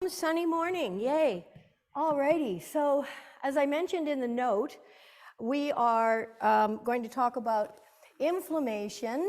Sunny morning, yay. Alrighty, so as I mentioned in the note, we are going to talk about inflammation,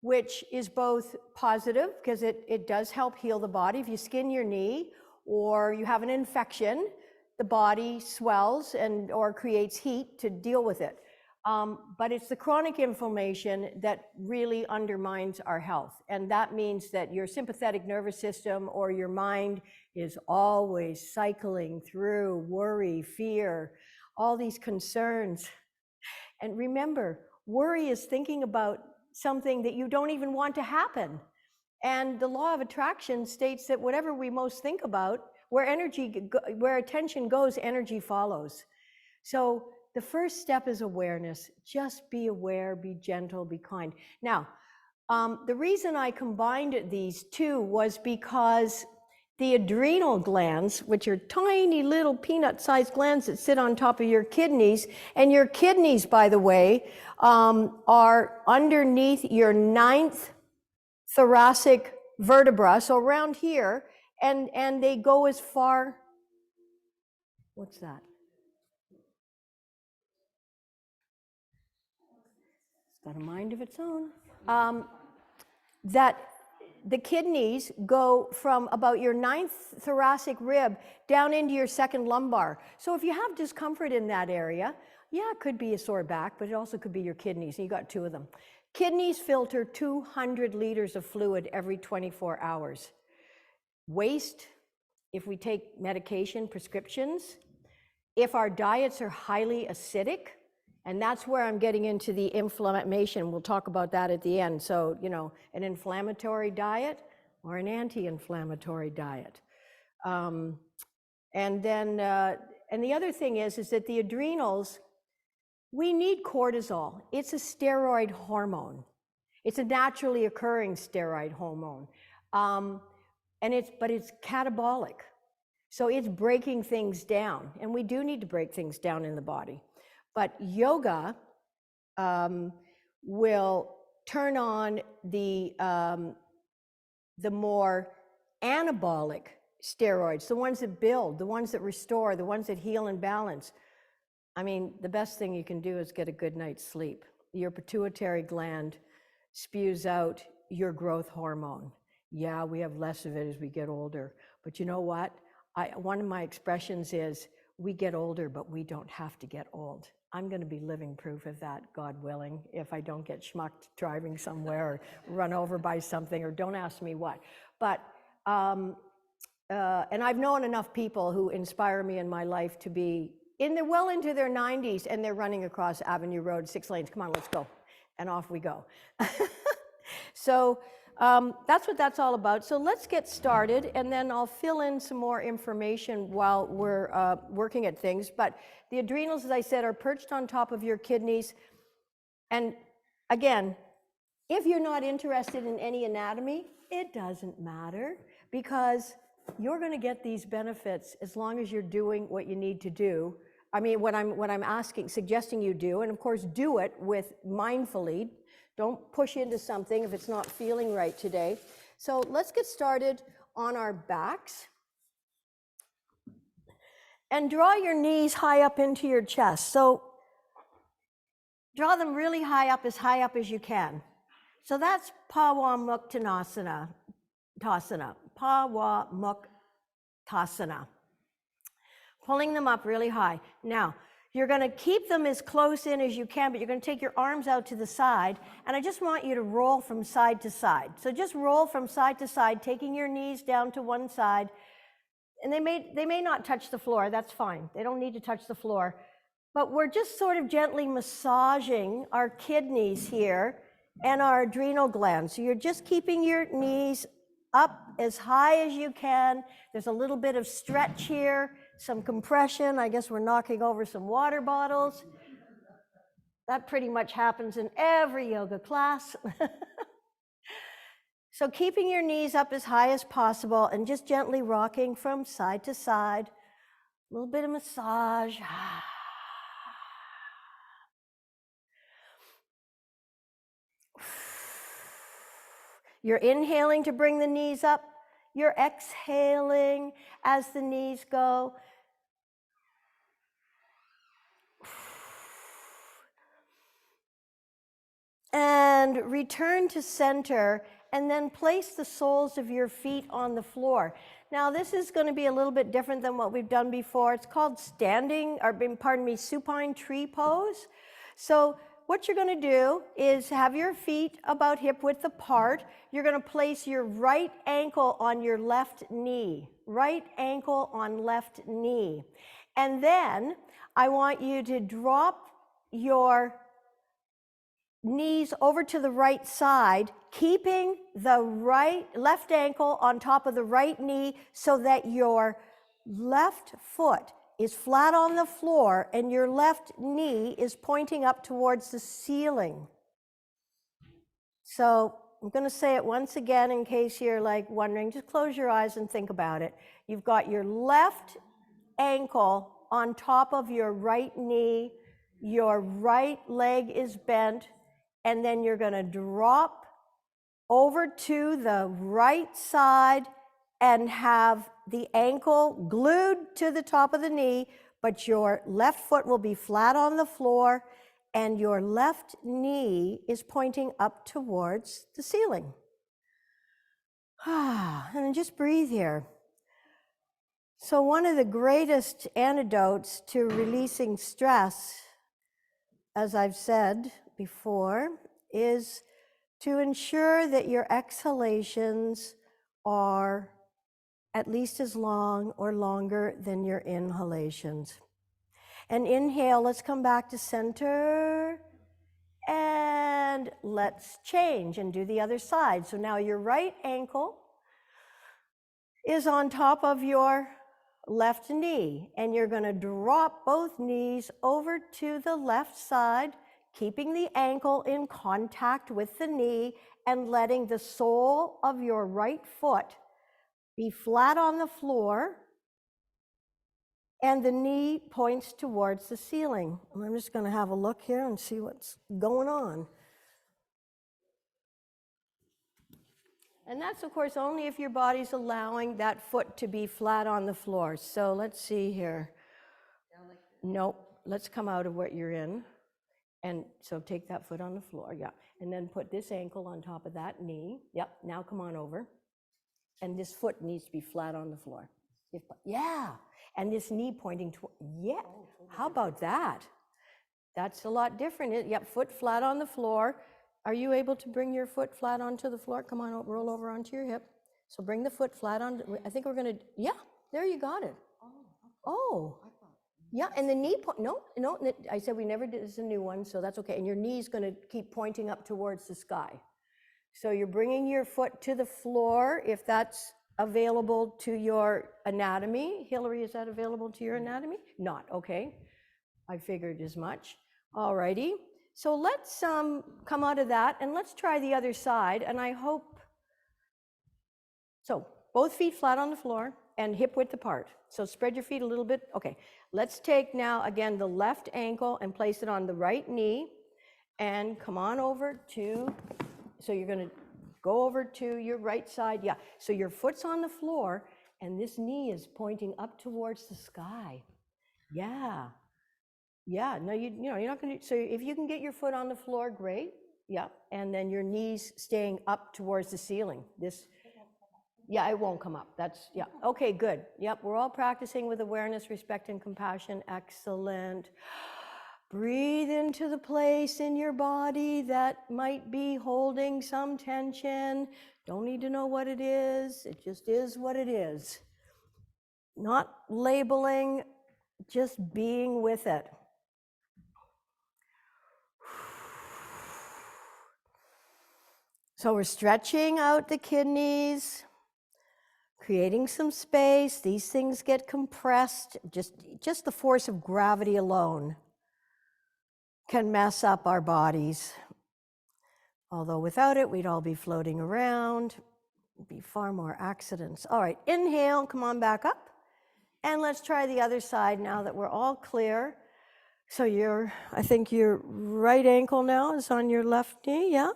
which is both positive because it does help heal the body. If you skin your knee or you have an infection, the body swells or creates heat to deal with it. But it's the chronic inflammation that really undermines our health. And that means that your sympathetic nervous system or your mind is always cycling through worry, fear, all these concerns. And remember, worry is thinking about something that you don't even want to happen. And the law of attraction states that whatever we most think about, where attention goes, energy follows. So the first step is awareness. Just be aware, be gentle, be kind. Now, the reason I combined these two was because the adrenal glands, which are tiny little peanut-sized glands that sit on top of your kidneys, and your kidneys, by the way, are underneath your 9th thoracic vertebra, so around here, and they go as far, what's that? Got a mind of its own. That the kidneys go from about your 9th thoracic rib down into your 2nd lumbar. So if you have discomfort in that area, yeah, it could be a sore back, but it also could be your kidneys, and you got 2 of them. Kidneys filter 200 liters of fluid every 24 hours. Waste, if we take medication, prescriptions, if our diets are highly acidic, and that's where I'm getting into the inflammation. We'll talk about that at the end. So, an inflammatory diet or an anti-inflammatory diet. And the other thing is that the adrenals, we need cortisol. It's a steroid hormone. It's a naturally occurring steroid hormone. But it's catabolic. So it's breaking things down. And we do need to break things down in the body. But yoga will turn on the more anabolic steroids, the ones that build, the ones that restore, the ones that heal and balance. I mean, the best thing you can do is get a good night's sleep. Your pituitary gland spews out your growth hormone. Yeah, we have less of it as we get older. But you know what? One of my expressions is, we get older, but we don't have to get old. I'm going to be living proof of that, God willing, if I don't get schmucked driving somewhere or run over by something, or don't ask me what. But, and I've known enough people who inspire me in my life to be well into their 90s, and they're running across Avenue Road, 6 lanes. Come on, let's go. And off we go. So that's what that's all about. So let's get started, and then I'll fill in some more information while we're working at things. But the adrenals, as I said, are perched on top of your kidneys. And again, if you're not interested in any anatomy, it doesn't matter, because you're going to get these benefits as long as you're doing what you need to do. I mean, what I'm suggesting you do, and of course do it with mindfully. Don't push into something if it's not feeling right today. So let's get started on our backs. And draw your knees high up into your chest. So draw them really high up as you can. So that's Pawamuktanasana. Pawamuktasana. Pulling them up really high. Now, you're going to keep them as close in as you can, but you're going to take your arms out to the side, and I just want you to roll from side to side. So just roll from side to side, taking your knees down to one side, and they may not touch the floor. That's fine. They don't need to touch the floor, but we're just sort of gently massaging our kidneys here and our adrenal glands. So you're just keeping your knees up as high as you can. There's a little bit of stretch here, some compression. I guess we're knocking over some water bottles. That pretty much happens in every yoga class. So keeping your knees up as high as possible and just gently rocking from side to side. A little bit of massage. You're inhaling to bring the knees up. You're exhaling as the knees go. And return to center, and then place the soles of your feet on the floor. Now this is going to be a little bit different than what we've done before. It's called supine tree pose. So what you're going to do is have your feet about hip width apart. You're going to place your right ankle on your left knee. Right ankle on left knee. And then I want you to drop your knees over to the right side, keeping the left ankle on top of the right knee so that your left foot is flat on the floor and your left knee is pointing up towards the ceiling. So I'm going to say it once again in case you're like wondering. Just close your eyes and think about it. You've got your left ankle on top of your right knee. Your right leg is bent. And then you're going to drop over to the right side and have the ankle glued to the top of the knee, but your left foot will be flat on the floor and your left knee is pointing up towards the ceiling. And then just breathe here. So one of the greatest antidotes to releasing stress, as I've said before, is to ensure that your exhalations are at least as long or longer than your inhalations. And inhale, let's come back to center. And let's change and do the other side. So now your right ankle is on top of your left knee, and you're going to drop both knees over to the left side, keeping the ankle in contact with the knee and letting the sole of your right foot be flat on the floor, and the knee points towards the ceiling. And I'm just going to have a look here and see what's going on. And that's, of course, only if your body's allowing that foot to be flat on the floor. So let's see here. Nope. Let's come out of what you're in. And so take that foot on the floor, yeah. And then put this ankle on top of that knee. Yep, now come on over. And this foot needs to be flat on the floor. Yeah, and this knee pointing toward, yeah. How about that? That's a lot different. Yep, foot flat on the floor. Are you able to bring your foot flat onto the floor? Come on, roll over onto your hip. So bring the foot flat on. I think we're going to, yeah, there you got it. Oh. Yeah, and the knee, no, I said we never did, this is a new one, so that's okay. And your knee's going to keep pointing up towards the sky. So you're bringing your foot to the floor, if that's available to your anatomy. Hillary, is that available to your anatomy? Not, okay. I figured as much. All righty. So let's come out of that and let's try the other side. And I hope, so both feet flat on the floor and hip width apart. So spread your feet a little bit. Okay, let's take now again the left ankle and place it on the right knee and come on over to, so you're going to go over to your right side. Yeah, so your foot's on the floor and this knee is pointing up towards the sky. Yeah. Yeah, no, you're not going to, so if you can get your foot on the floor, great. Yeah, and then your knees staying up towards the ceiling. Yeah, it won't come up. That's, yeah, okay, good. Yep, we're all practicing with awareness, respect, and compassion. Excellent. Breathe into the place in your body that might be holding some tension. Don't need to know what it is. It just is what it is. Not labeling, just being with it. So we're stretching out the kidneys, creating some space. These things get compressed. Just the force of gravity alone can mess up our bodies. Although without it, we'd all be floating around. It'd be far more accidents. All right, inhale, come on back up. And let's try the other side now that we're all clear. So I think your right ankle now is on your left knee, yeah?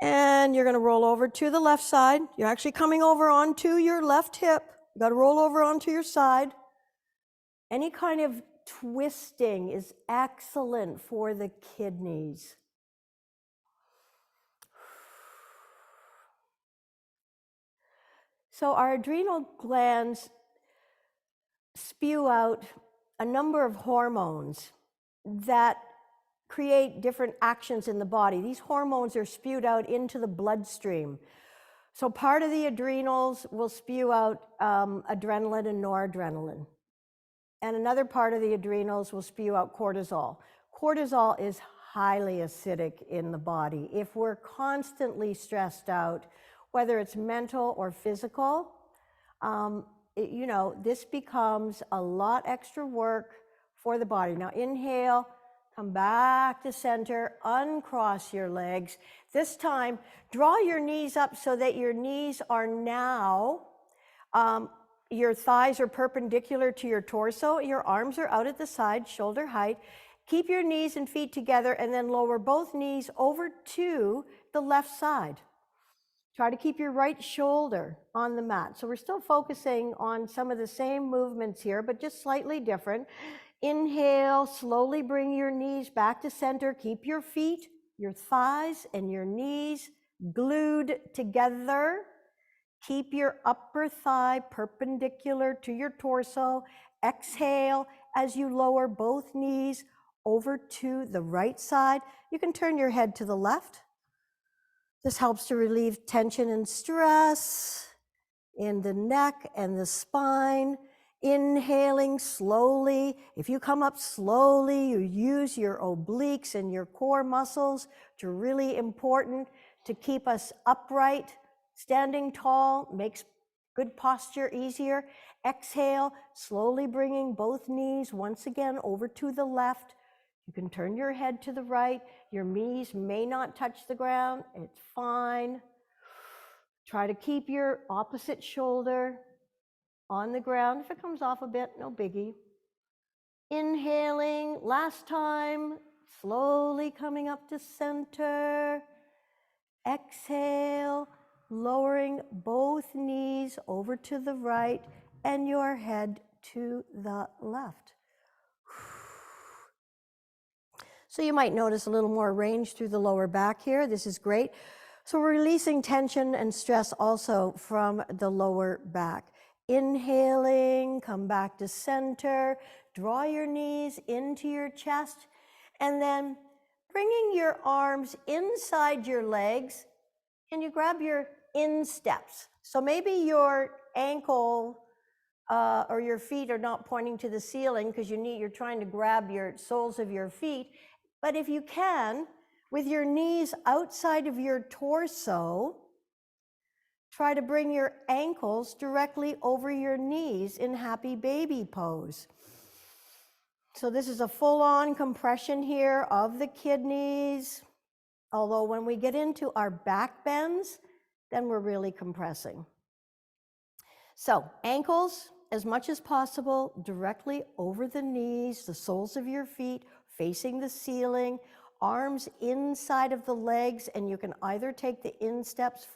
And you're going to roll over to the left side. You're actually coming over onto your left hip. You got to roll over onto your side. Any kind of twisting is excellent for the kidneys. So our adrenal glands spew out a number of hormones that create different actions in the body. These hormones are spewed out into the bloodstream. So part of the adrenals will spew out adrenaline and noradrenaline. And another part of the adrenals will spew out cortisol. Cortisol is highly acidic in the body. If we're constantly stressed out, whether it's mental or physical, this becomes a lot extra work for the body. Now inhale, come back to center, uncross your legs. This time, draw your knees up so that your knees are now, your thighs are perpendicular to your torso, your arms are out at the side, shoulder height. Keep your knees and feet together and then lower both knees over to the left side. Try to keep your right shoulder on the mat. So we're still focusing on some of the same movements here, but just slightly different. Inhale, slowly bring your knees back to center. Keep your feet, your thighs, and your knees glued together. Keep your upper thigh perpendicular to your torso. Exhale as you lower both knees over to the right side. You can turn your head to the left. This helps to relieve tension and stress in the neck and the spine. Inhaling slowly. If you come up slowly, you use your obliques and your core muscles, which are really important to keep us upright. Standing tall makes good posture easier. Exhale, slowly bringing both knees once again over to the left. You can turn your head to the right. Your knees may not touch the ground. It's fine. Try to keep your opposite shoulder on the ground. If it comes off a bit, no biggie. Inhaling, last time, slowly coming up to center. Exhale, lowering both knees over to the right and your head to the left. So you might notice a little more range through the lower back here. This is great. So we're releasing tension and stress also from the lower back. Inhaling, come back to center, draw your knees into your chest, and then bringing your arms inside your legs, and you grab your insteps. So maybe your ankle or your feet are not pointing to the ceiling because you're trying to grab your soles of your feet. But if you can, with your knees outside of your torso, try to bring your ankles directly over your knees in happy baby pose. So this is a full-on compression here of the kidneys. Although when we get into our back bends, then we're really compressing. So ankles, as much as possible, directly over the knees, the soles of your feet facing the ceiling, arms inside of the legs, and you can either take the insteps,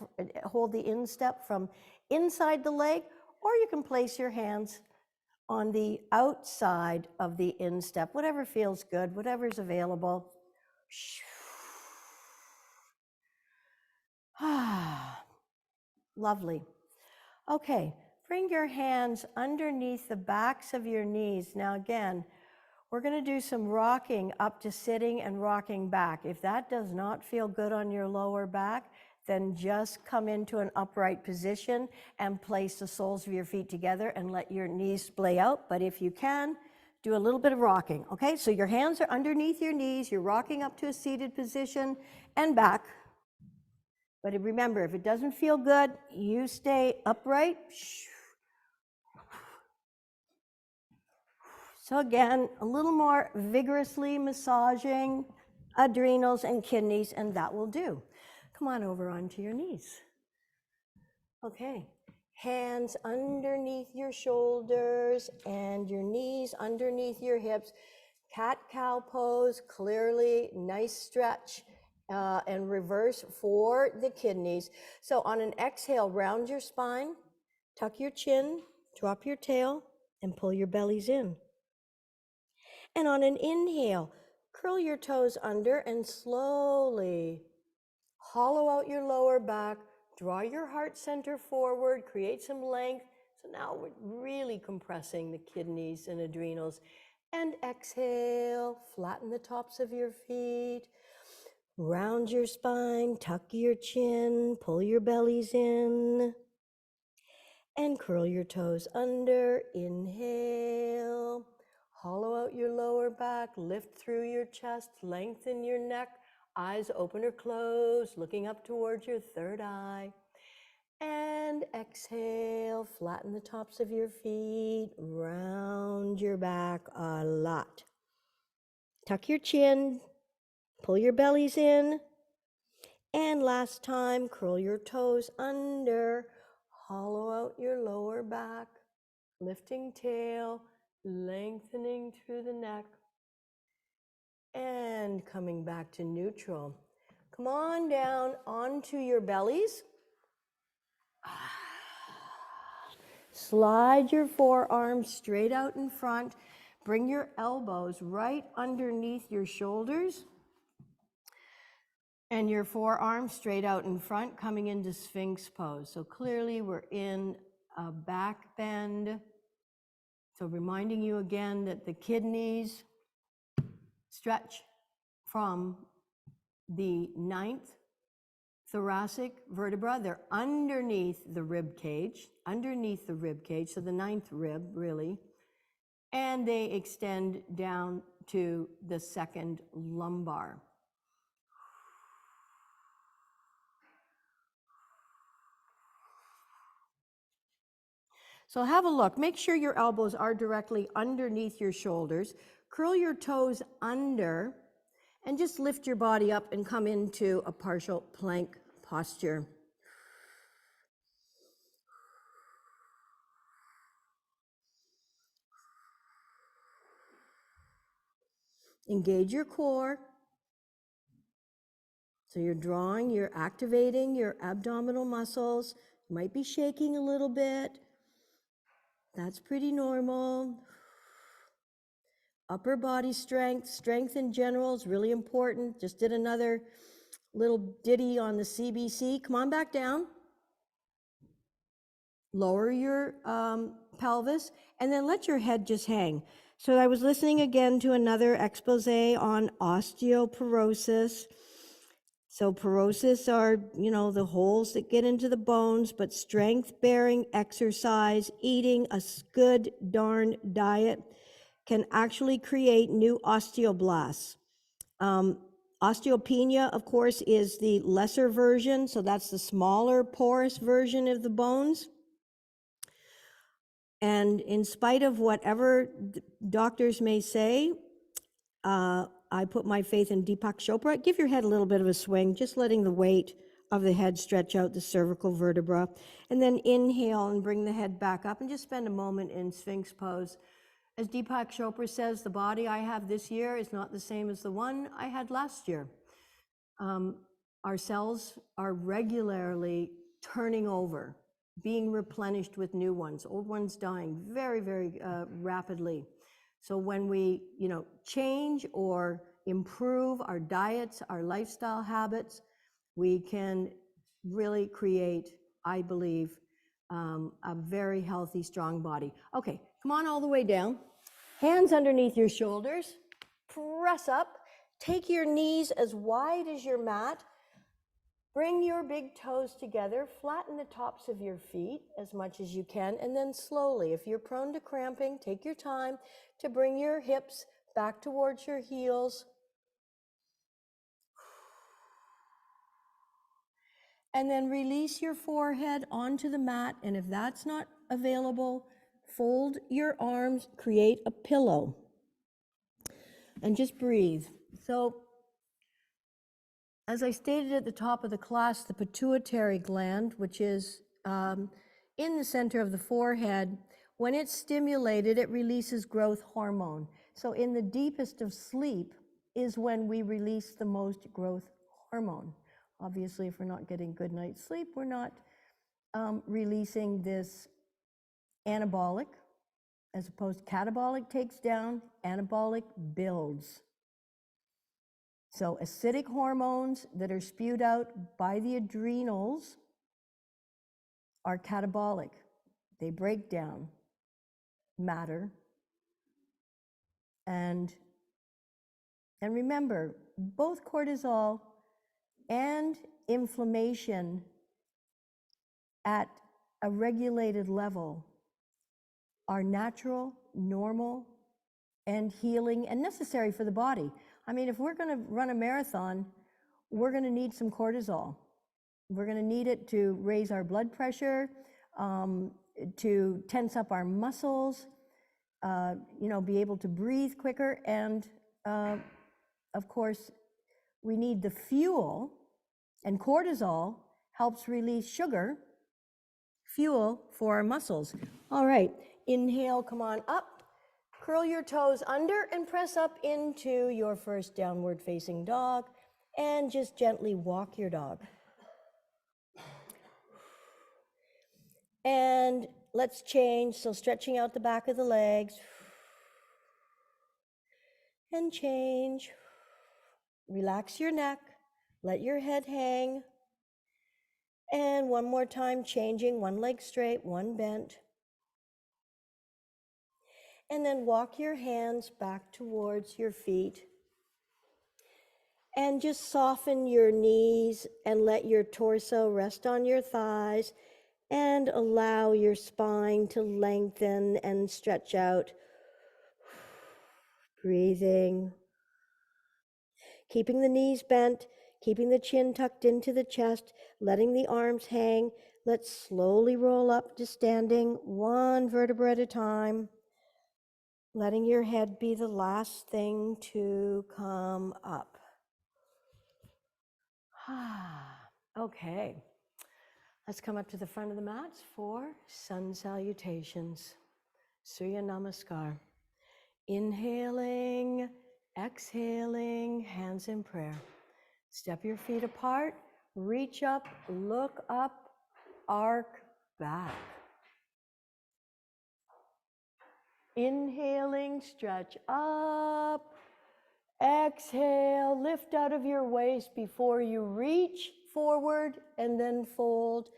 hold the instep from inside the leg, or you can place your hands on the outside of the instep, whatever feels good, whatever's available. Lovely. Okay, bring your hands underneath the backs of your knees. Now again, we're going to do some rocking up to sitting and rocking back. If that does not feel good on your lower back, then just come into an upright position and place the soles of your feet together and let your knees splay out. But if you can, do a little bit of rocking. Okay, so your hands are underneath your knees, you're rocking up to a seated position and back. But remember, if it doesn't feel good, you stay upright. So again, a little more vigorously massaging adrenals and kidneys, and that will do. Come on over onto your knees. Okay, hands underneath your shoulders and your knees underneath your hips. Cat-cow pose, clearly, nice stretch. and reverse for the kidneys. So on an exhale, round your spine, tuck your chin, drop your tail, and pull your bellies in. And on an inhale, curl your toes under and slowly hollow out your lower back, draw your heart center forward, create some length. So now we're really compressing the kidneys and adrenals. And exhale, flatten the tops of your feet, round your spine, tuck your chin, pull your bellies in, and curl your toes under. Inhale, hollow out your lower back, lift through your chest, lengthen your neck, eyes open or closed, looking up towards your third eye. And exhale, flatten the tops of your feet, round your back a lot. Tuck your chin, pull your bellies in, and last time, curl your toes under, hollow out your lower back, lifting tail, lengthening through the neck, and coming back to neutral. Come on down onto your bellies. Slide your forearms straight out in front. Bring your elbows right underneath your shoulders and your forearms straight out in front, coming into Sphinx pose. So clearly we're in a back bend. So reminding you again that the kidneys stretch from the 9th thoracic vertebra. They're underneath the rib cage, so the 9th rib, really. And they extend down to the 2nd lumbar. So have a look. Make sure your elbows are directly underneath your shoulders. Curl your toes under and just lift your body up and come into a partial plank posture. Engage your core. So you're activating your abdominal muscles. You might be shaking a little bit. That's pretty normal. Upper body strength in general is really important. Just did another little ditty on the CBC. Come on back down. Lower your pelvis, and then let your head just hang. So I was listening again to another expose on osteoporosis. So porosis are, the holes that get into the bones, but strength-bearing exercise, eating a good darn diet can actually create new osteoblasts. Osteopenia, of course, is the lesser version, so that's the smaller porous version of the bones. And in spite of whatever doctors may say, I put my faith in Deepak Chopra. Give your head a little bit of a swing, just letting the weight of the head stretch out the cervical vertebra. And then inhale and bring the head back up and just spend a moment in Sphinx pose. As Deepak Chopra says, the body I have this year is not the same as the one I had last year. Our cells are regularly turning over, being replenished with new ones, old ones dying very, very rapidly. So when we, change or improve our diets, our lifestyle habits, we can really create, I believe, a very healthy, strong body. Okay, come on all the way down. Hands underneath your shoulders. Press up. Take your knees as wide as your mat. Bring your big toes together, flatten the tops of your feet as much as you can, and then slowly, if you're prone to cramping, take your time to bring your hips back towards your heels. And then release your forehead onto the mat, and if that's not available, fold your arms, create a pillow, and just breathe. So, as I stated at the top of the class, the pituitary gland, which is in the center of the forehead, when it's stimulated, it releases growth hormone. So in the deepest of sleep is when we release the most growth hormone. Obviously, if we're not getting good night's sleep, we're not releasing this anabolic, as opposed to catabolic takes down, anabolic builds. So acidic hormones that are spewed out by the adrenals are catabolic. They break down matter. And remember, both cortisol and inflammation at a regulated level are natural, normal, and healing and necessary for the body. I mean, if we're going to run a marathon, we're going to need some cortisol. We're going to need it to raise our blood pressure, to tense up our muscles, be able to breathe quicker. And of course, we need the fuel, and cortisol helps release sugar, fuel for our muscles. All right, inhale, come on up. Curl your toes under and press up into your first downward facing dog, and just gently walk your dog. And let's change, so stretching out the back of the legs. And change. Relax your neck, let your head hang. And one more time, changing, one leg straight, one bent. And then walk your hands back towards your feet. And just soften your knees and let your torso rest on your thighs, and allow your spine to lengthen and stretch out. Breathing. Keeping the knees bent, keeping the chin tucked into the chest, letting the arms hang. Let's slowly roll up to standing, one vertebra at a time. Letting your head be the last thing to come up. Okay. Let's come up to the front of the mats for sun salutations. Surya Namaskar. Inhaling, exhaling, hands in prayer. Step your feet apart, reach up, look up, arc back. Inhaling, stretch up. Exhale, lift out of your waist before you reach forward and then fold.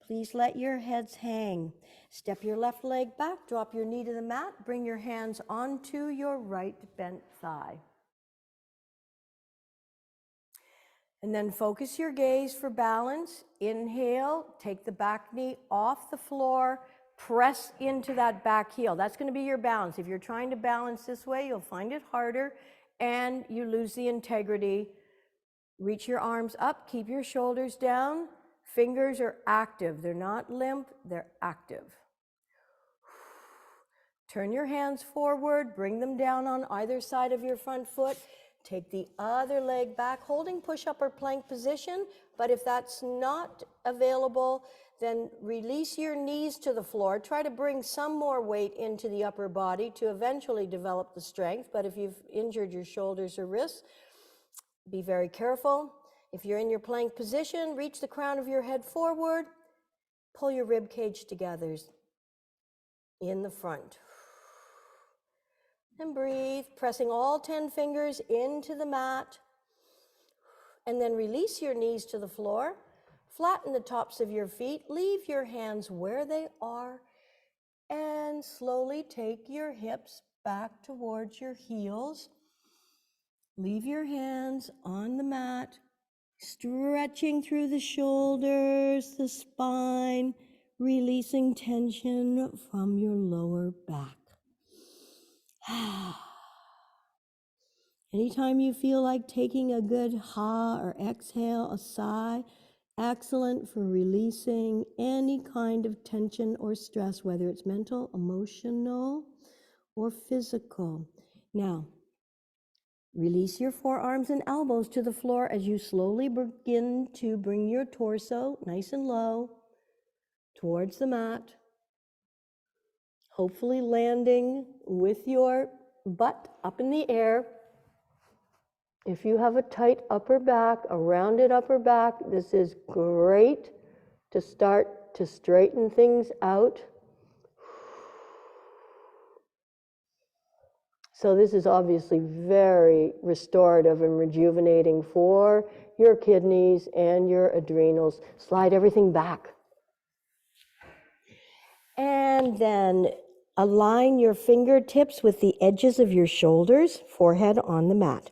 Please let your heads hang. Step your left leg back, drop your knee to the mat, bring your hands onto your right bent thigh. And then focus your gaze for balance. Inhale, take the back knee off the floor, press into that back heel. That's going to be your balance. If you're trying to balance this way, you'll find it harder and you lose the integrity. Reach your arms up, keep your shoulders down. Fingers are active. They're not limp, they're active. Turn your hands forward, bring them down on either side of your front foot. Take the other leg back, holding push-up or plank position, but if that's not available, then release your knees to the floor. Try to bring some more weight into the upper body to eventually develop the strength, but if you've injured your shoulders or wrists, be very careful. If you're in your plank position, reach the crown of your head forward, pull your rib cage together in the front. And breathe, pressing all 10 fingers into the mat. And then release your knees to the floor. Flatten the tops of your feet. Leave your hands where they are. And slowly take your hips back towards your heels. Leave your hands on the mat. Stretching through the shoulders, the spine. Releasing tension from your lower back. Anytime you feel like taking a good ha or exhale, a sigh, excellent for releasing any kind of tension or stress, whether it's mental, emotional, or physical. Now, release your forearms and elbows to the floor as you slowly begin to bring your torso nice and low towards the mat. Hopefully landing with your butt up in the air. If you have a tight upper back, a rounded upper back, this is great to start to straighten things out. So this is obviously very restorative and rejuvenating for your kidneys and your adrenals. Slide everything back. And then align your fingertips with the edges of your shoulders, forehead on the mat.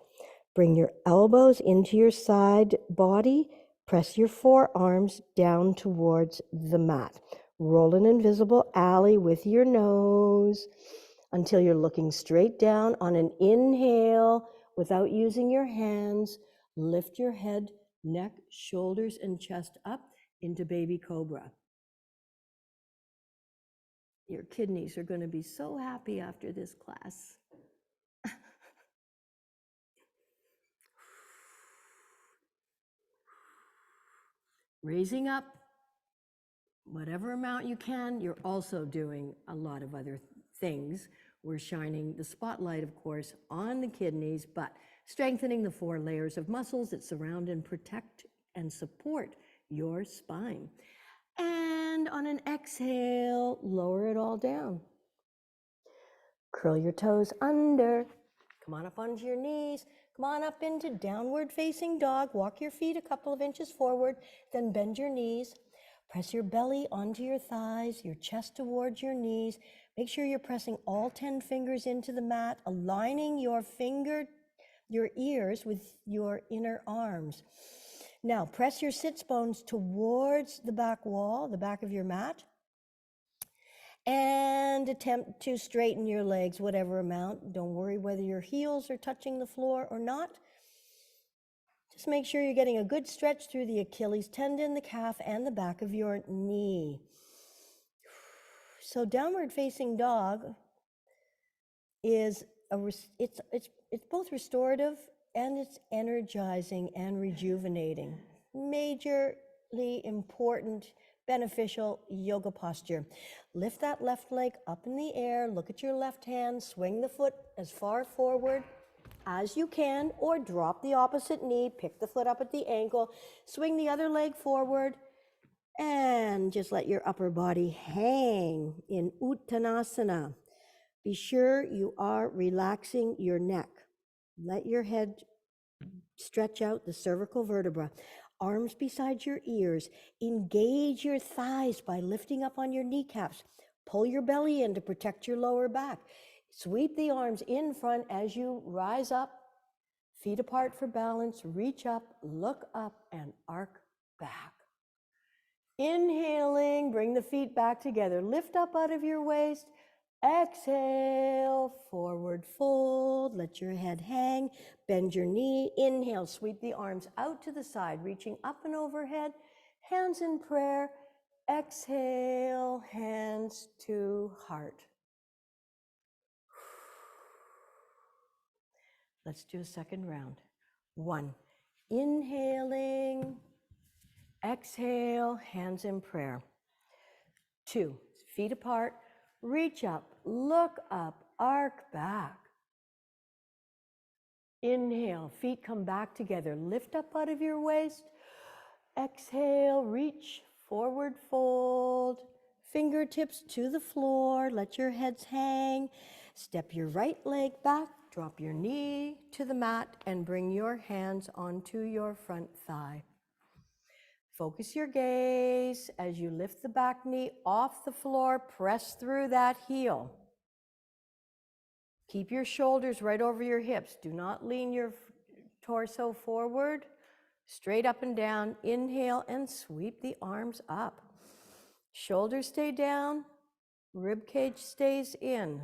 Bring your elbows into your side body. Press your forearms down towards the mat. Roll an invisible alley with your nose until you're looking straight down. On an inhale, without using your hands, lift your head, neck, shoulders, and chest up into baby cobra. Your kidneys are going to be so happy after this class. Raising up whatever amount you can. You're also doing a lot of other things. We're shining the spotlight, of course, on the kidneys, but strengthening the 4 layers of muscles that surround and protect and support your spine. And on an exhale, lower it all down. Curl your toes under. Come on up onto your knees. Come on up into downward facing dog. Walk your feet a couple of inches forward, then bend your knees. Press your belly onto your thighs, your chest towards your knees. Make sure you're pressing all 10 fingers into the mat, aligning your ears with your inner arms. Now, press your sits bones towards the back wall, the back of your mat, and attempt to straighten your legs, whatever amount. Don't worry whether your heels are touching the floor or not. Just make sure you're getting a good stretch through the Achilles tendon, the calf, and the back of your knee. So downward facing dog is it's both restorative and it's energizing and rejuvenating. Majorly important, beneficial yoga posture. Lift that left leg up in the air, look at your left hand, swing the foot as far forward as you can, or drop the opposite knee, pick the foot up at the ankle, swing the other leg forward, and just let your upper body hang in Uttanasana. Be sure you are relaxing your neck. Let your head stretch out the cervical vertebra. Arms beside your ears. Engage your thighs by lifting up on your kneecaps. Pull your belly in to protect your lower back. Sweep the arms in front as you rise up. Feet apart for balance. Reach up, look up, and arc back. Inhaling, bring the feet back together. Lift up out of your waist. Exhale, forward fold. Let your head hang. Bend your knee. Inhale, sweep the arms out to the side, reaching up and overhead. Hands in prayer. Exhale, hands to heart. Let's do a second round. 1, inhaling. Exhale, hands in prayer. 2, feet apart, reach up, look up, arc back. Inhale, feet come back together, lift up out of your waist. Exhale, reach, forward fold, fingertips to the floor, let your heads hang. Step your right leg back, drop your knee to the mat, and bring your hands onto your front thigh. Focus your gaze as you lift the back knee off the floor, press through that heel. Keep your shoulders right over your hips. Do not lean your torso forward. Straight up and down. Inhale and sweep the arms up. Shoulders stay down. Rib cage stays in.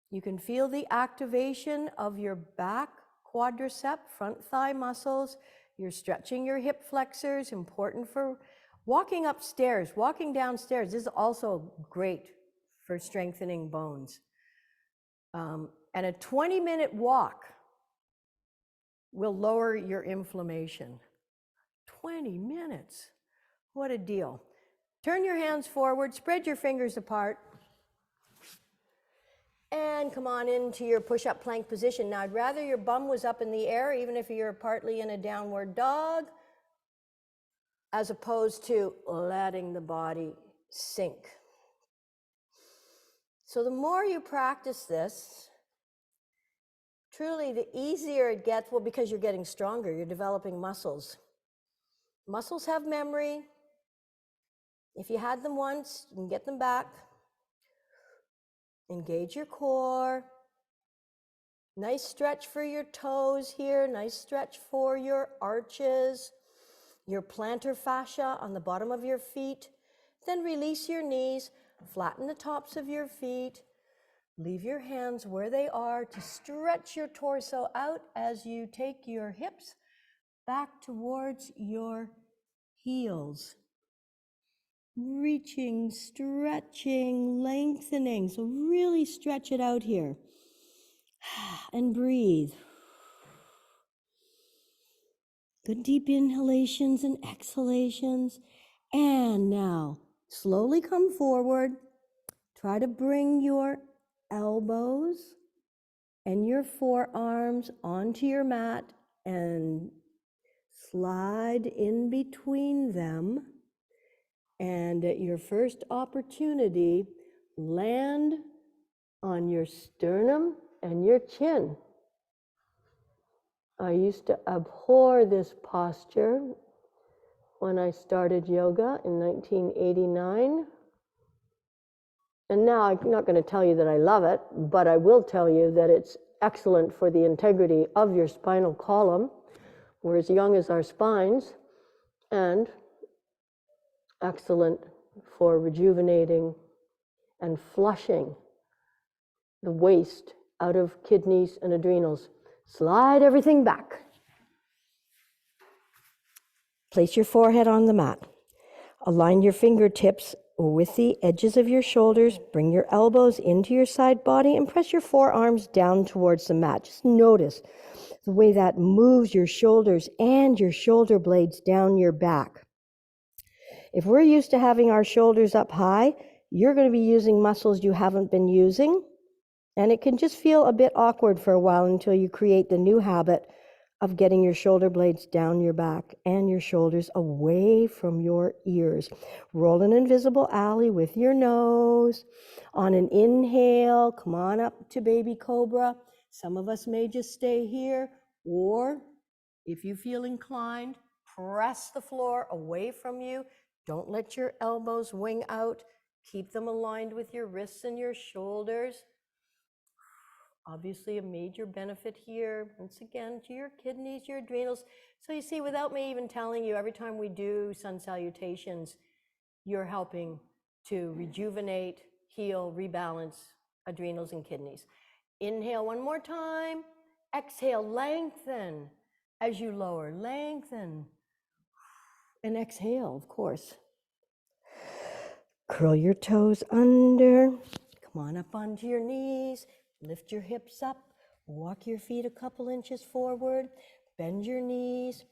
You can feel the activation of your back quadricep, front thigh muscles. You're stretching your hip flexors, important for walking upstairs, walking downstairs. This is also great for strengthening bones. And a 20-minute walk will lower your inflammation. 20 minutes, what a deal. Turn your hands forward, spread your fingers apart, and and come on into your push-up plank position. Now, I'd rather your bum was up in the air, even if you're partly in a downward dog, as opposed to letting the body sink. So the more you practice this, truly the easier it gets, well, because you're getting stronger, you're developing muscles. Muscles have memory. If you had them once, you can get them back. Engage your core. Nice stretch for your toes here. Nice stretch for your arches, your plantar fascia on the bottom of your feet. Then release your knees, flatten the tops of your feet. Leave your hands where they are to stretch your torso out as you take your hips back towards your heels. Reaching, stretching, lengthening. So really stretch it out here. And breathe. Good deep inhalations and exhalations. And now, slowly come forward. Try to bring your elbows and your forearms onto your mat and slide in between them. And at your first opportunity, land on your sternum and your chin. I used to abhor this posture when I started yoga in 1989. And now I'm not going to tell you that I love it, but I will tell you that it's excellent for the integrity of your spinal column. We're as young as our spines, and excellent for rejuvenating and flushing the waste out of kidneys and adrenals. Slide everything back. Place your forehead on the mat. Align your fingertips with the edges of your shoulders. Bring your elbows into your side body and press your forearms down towards the mat. Just notice the way that moves your shoulders and your shoulder blades down your back. If we're used to having our shoulders up high, you're going to be using muscles you haven't been using. And it can just feel a bit awkward for a while until you create the new habit of getting your shoulder blades down your back and your shoulders away from your ears. Roll an invisible alley with your nose. On an inhale, come on up to baby cobra. Some of us may just stay here, or if you feel inclined, press the floor away from you. Don't let your elbows wing out. Keep them aligned with your wrists and your shoulders. Obviously a major benefit here, once again, to your kidneys, your adrenals. So you see, without me even telling you, every time we do sun salutations, you're helping to rejuvenate, heal, rebalance adrenals and kidneys. Inhale one more time. Exhale, lengthen as you lower, lengthen. And exhale, of course. Curl your toes under. Come on up onto your knees. Lift your hips up, walk your feet a couple inches forward, bend your knees,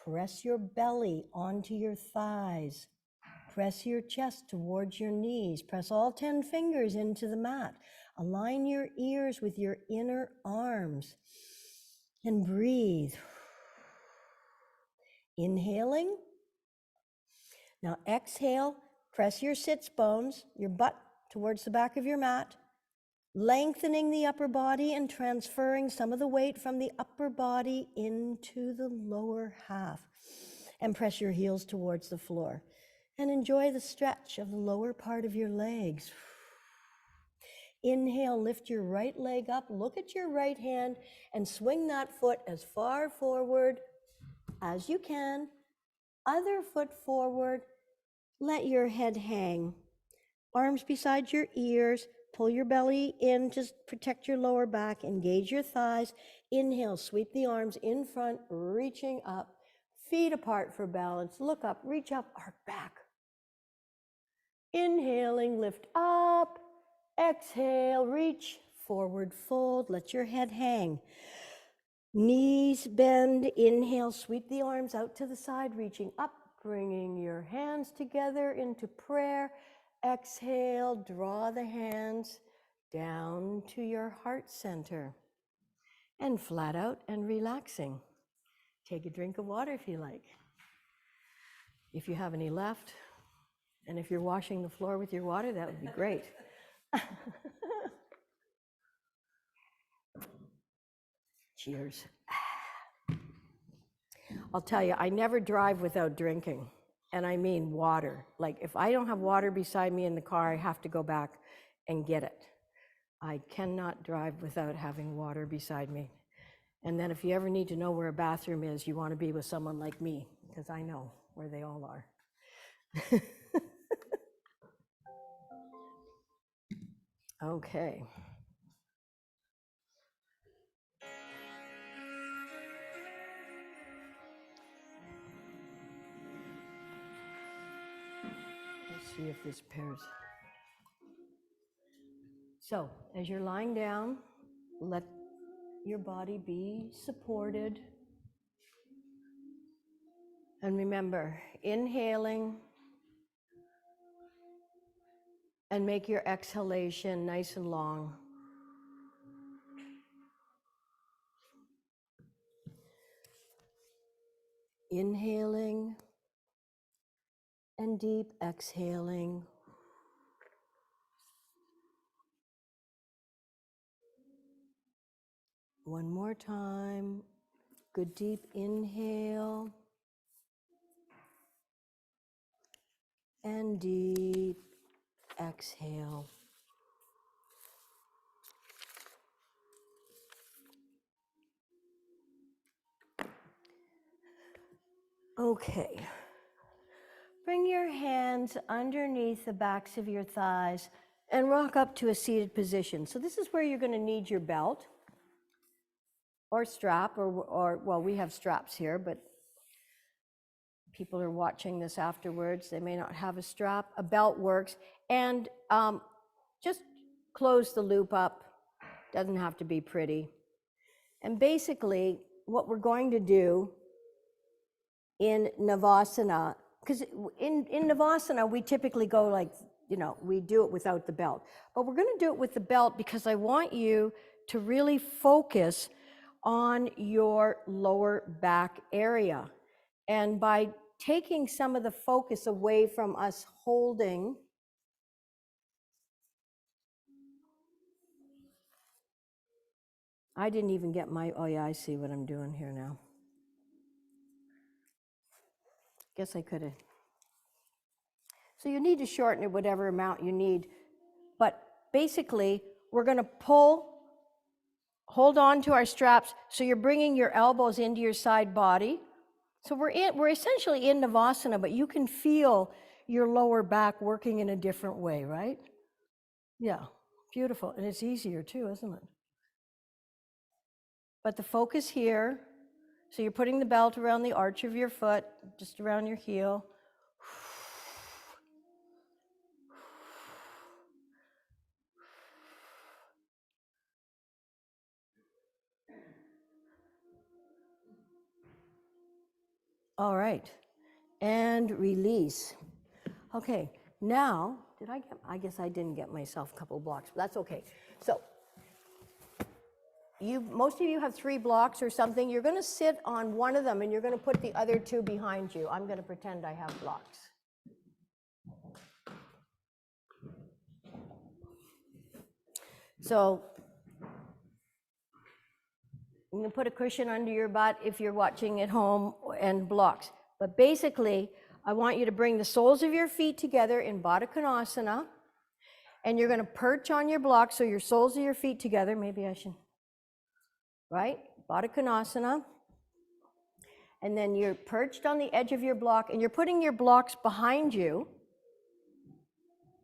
press your belly onto your thighs, press your chest towards your knees, press all 10 fingers into the mat, align your ears with your inner arms, and breathe. Inhaling. Now exhale, press your sits bones, your butt towards the back of your mat, lengthening the upper body and transferring some of the weight from the upper body into the lower half. And press your heels towards the floor. And enjoy the stretch of the lower part of your legs. Inhale, lift your right leg up, look at your right hand, and swing that foot as far forward as you can. Other foot forward, let your head hang. Arms beside your ears. Pull your belly in to protect your lower back. Engage your thighs. Inhale, sweep the arms in front, reaching up. Feet apart for balance. Look up, reach up, arc back. Inhaling, lift up. Exhale, reach, forward fold. Let your head hang. Knees bend. Inhale, sweep the arms out to the side, reaching up, bringing your hands together into prayer. Exhale, draw the hands down to your heart center, and flat out and relaxing. Take a drink of water if you like, if you have any left. And if you're washing the floor with your water, that would be great. Cheers. I'll tell you, I never drive without drinking, and I mean water. Like, if I don't have water beside me in the car, I have to go back and get it. I cannot drive without having water beside me. And then if you ever need to know where a bathroom is, you want to be with someone like me, because I know where they all are. Okay. Let's see if this pairs. So, as you're lying down, let your body be supported. And remember, inhaling and make your exhalation nice and long. Inhaling and deep exhaling. One more time. Good deep inhale and deep exhale. Okay. Bring your hands underneath the backs of your thighs and rock up to a seated position. So this is where you're going to need your belt or strap, or well, we have straps here, but people are watching this afterwards. They may not have a strap. A belt works. And just close the loop up. Doesn't have to be pretty. And basically, what we're going to do in Navasana, because in Navasana, we typically go like, we do it without the belt. But we're going to do it with the belt because I want you to really focus on your lower back area. And by taking some of the focus away from us holding, I didn't even get my, oh yeah, I see what I'm doing here now. Guess I could have. So you need to shorten it whatever amount you need. But basically, we're going to hold on to our straps, so you're bringing your elbows into your side body. So we're essentially in Navasana, but you can feel your lower back working in a different way, right? Yeah, beautiful. And it's easier too, isn't it? But the focus here, so you're putting the belt around the arch of your foot, just around your heel. All right, and release. Okay, now, I guess I didn't get myself a couple blocks, but that's okay. So, most of you have 3 blocks or something. You're going to sit on one of them and you're going to put the other 2 behind you. I'm going to pretend I have blocks. So I'm going to put a cushion under your butt if you're watching at home, and blocks. But basically, I want you to bring the soles of your feet together in Baddha Konasana, and you're going to perch on your block, so your soles of your feet together. Maybe I should, right? Baddha Konasana. And then you're perched on the edge of your block, and you're putting your blocks behind you,